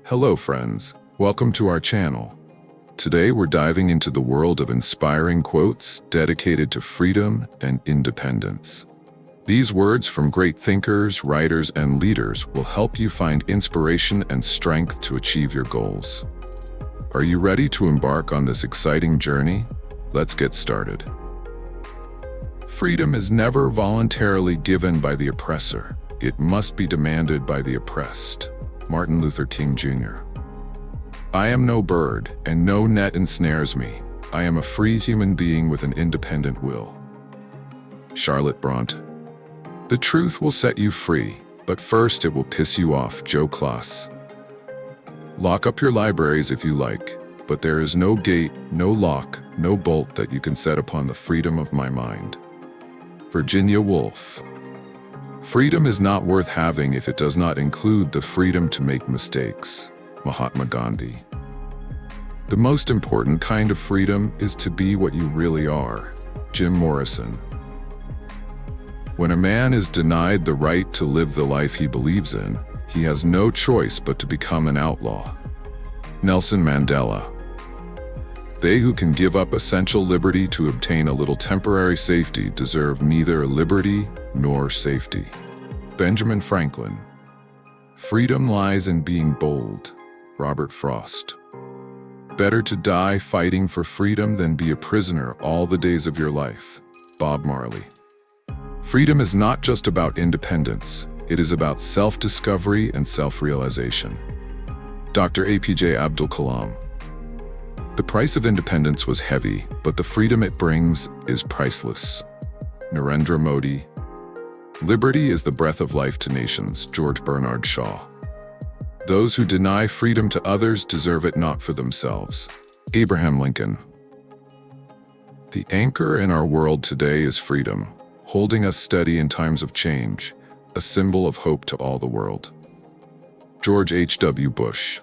Hello friends, welcome to our channel. Today we're diving into the world of inspiring quotes dedicated to freedom and independence. These words from great thinkers, writers, and leaders will help you find inspiration and strength to achieve your goals. Are you ready to embark on this exciting journey? Let's get started. Freedom is never voluntarily given by the oppressor. It must be demanded by the oppressed. Martin Luther King Jr. I am no bird, and no net ensnares me. I am a free human being with an independent will. Charlotte Brontë. The truth will set you free, but first it will piss you off. Joe Class. Lock up your libraries if you like, but there is no gate, no lock, no bolt that you can set upon the freedom of my mind. Virginia Woolf. Freedom is not worth having if it does not include the freedom to make mistakes. Mahatma Gandhi. The most important kind of freedom is to be what you really are. Jim Morrison. When a man is denied the right to live the life he believes in, he has no choice but to become an outlaw. Nelson Mandela. They who can give up essential liberty to obtain a little temporary safety deserve neither liberty nor safety. Benjamin Franklin. Freedom lies in being bold. Robert Frost. Better to die fighting for freedom than be a prisoner all the days of your life. Bob Marley. Freedom is not just about independence, it is about self-discovery and self-realization. Dr. APJ Abdul Kalam. The price of independence was heavy, but the freedom it brings is priceless. Narendra Modi. Liberty is the breath of life to nations. George Bernard Shaw. Those who deny freedom to others deserve it not for themselves. Abraham Lincoln. The anchor in our world today is freedom, holding us steady in times of change, a symbol of hope to all the world. George H.W. Bush.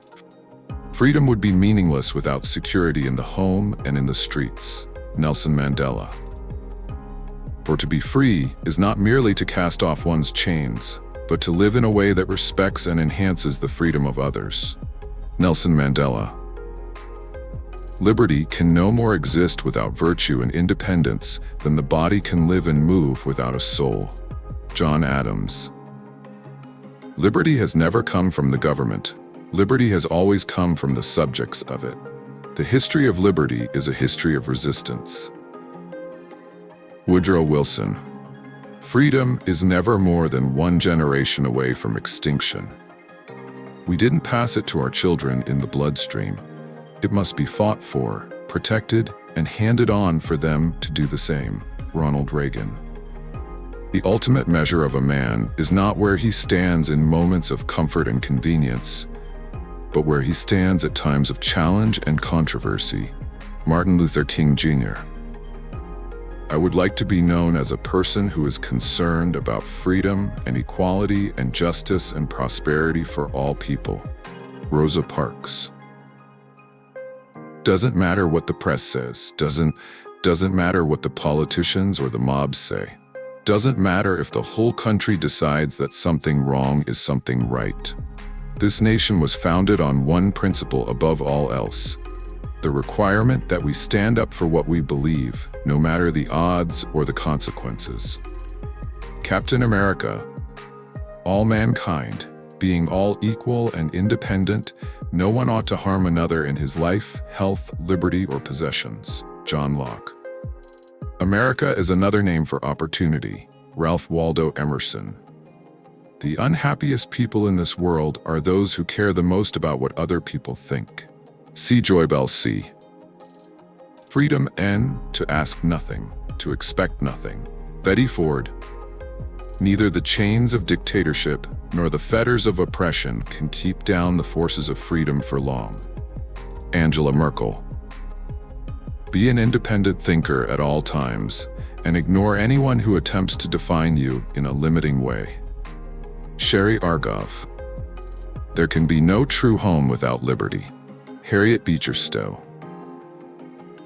Freedom would be meaningless without security in the home and in the streets. Nelson Mandela. For to be free is not merely to cast off one's chains, but to live in a way that respects and enhances the freedom of others. Nelson Mandela. Liberty can no more exist without virtue and independence than the body can live and move without a soul. John Adams. Liberty has never come from the government. Liberty has always come from the subjects of it. The history of liberty is a history of resistance. Woodrow Wilson. Freedom is never more than one generation away from extinction. We didn't pass it to our children in the bloodstream. It must be fought for, protected, and handed on for them to do the same. Ronald Reagan. The ultimate measure of a man is not where he stands in moments of comfort and convenience, but where he stands at times of challenge and controversy. Martin Luther King Jr. I would like to be known as a person who is concerned about freedom and equality and justice and prosperity for all people. Rosa Parks. Doesn't matter what the press says, doesn't matter what the politicians or the mobs say. Doesn't matter if the whole country decides that something wrong is something right. This nation was founded on one principle above all else: the requirement that we stand up for what we believe, no matter the odds or the consequences. Captain America. All mankind, being all equal and independent, no one ought to harm another in his life, health, liberty, or possessions. John Locke. America is another name for opportunity. Ralph Waldo Emerson. The unhappiest people in this world are those who care the most about what other people think. C. Joy Bell C. Freedom N. To ask nothing, to expect nothing. Betty Ford. Neither the chains of dictatorship nor the fetters of oppression can keep down the forces of freedom for long. Angela Merkel. Be an independent thinker at all times, and ignore anyone who attempts to define you in a limiting way. Sherry Argov. There can be no true home without liberty. Harriet Beecher Stowe.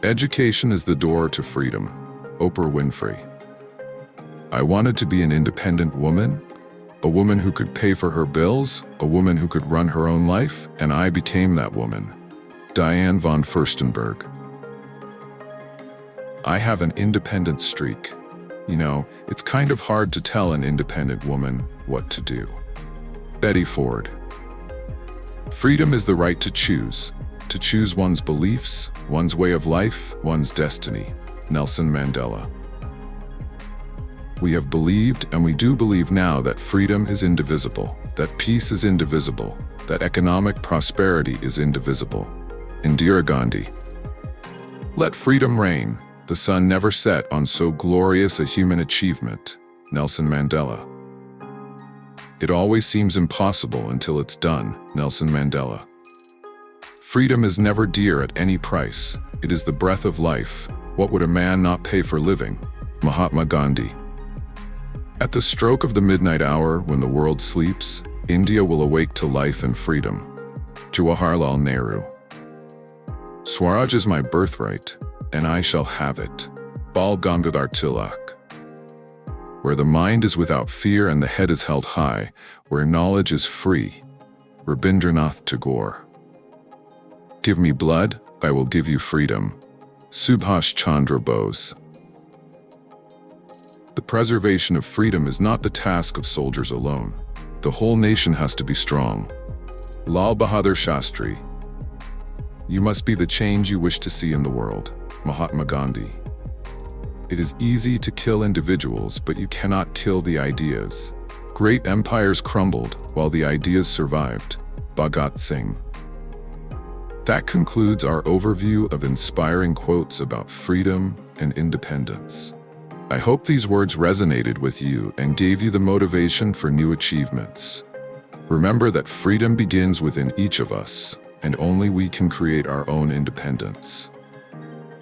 Education is the door to freedom. Oprah Winfrey. I wanted to be an independent woman, A woman who could pay for her bills, a woman who could run her own life, and I became that woman. Diane von Furstenberg. I have an independent streak. You know, it's kind of hard to tell an independent woman what to do. Betty Ford. Freedom is the right to choose one's beliefs, one's way of life, one's destiny. Nelson Mandela. We have believed, and we do believe now, that freedom is indivisible, that peace is indivisible, that economic prosperity is indivisible. Indira Gandhi. Let freedom reign. The sun never set on so glorious a human achievement. Nelson Mandela. It always seems impossible until it's done. Nelson Mandela. Freedom is never dear at any price. It is the breath of life. What would a man not pay for living? Mahatma Gandhi. At the stroke of the midnight hour, when the world sleeps, India will awake to life and freedom. Jawaharlal Nehru. Swaraj is my birthright, and I shall have it. Bal Gangadhar Tilak. Where the mind is without fear and the head is held high, where knowledge is free. Rabindranath Tagore. Give me blood, I will give you freedom. Subhash Chandra Bose. The preservation of freedom is not the task of soldiers alone. The whole nation has to be strong. Lal Bahadur Shastri. You must be the change you wish to see in the world. Mahatma Gandhi. It is easy to kill individuals, but you cannot kill the ideas. Great empires crumbled while the ideas survived. Bhagat Singh. That concludes our overview of inspiring quotes about freedom and independence. I hope these words resonated with you and gave you the motivation for new achievements. Remember that freedom begins within each of us, and only we can create our own independence.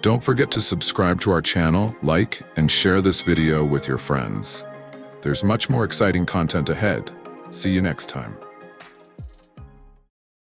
Don't forget to subscribe to our channel, like, and share this video with your friends. There's much more exciting content ahead. See you next time.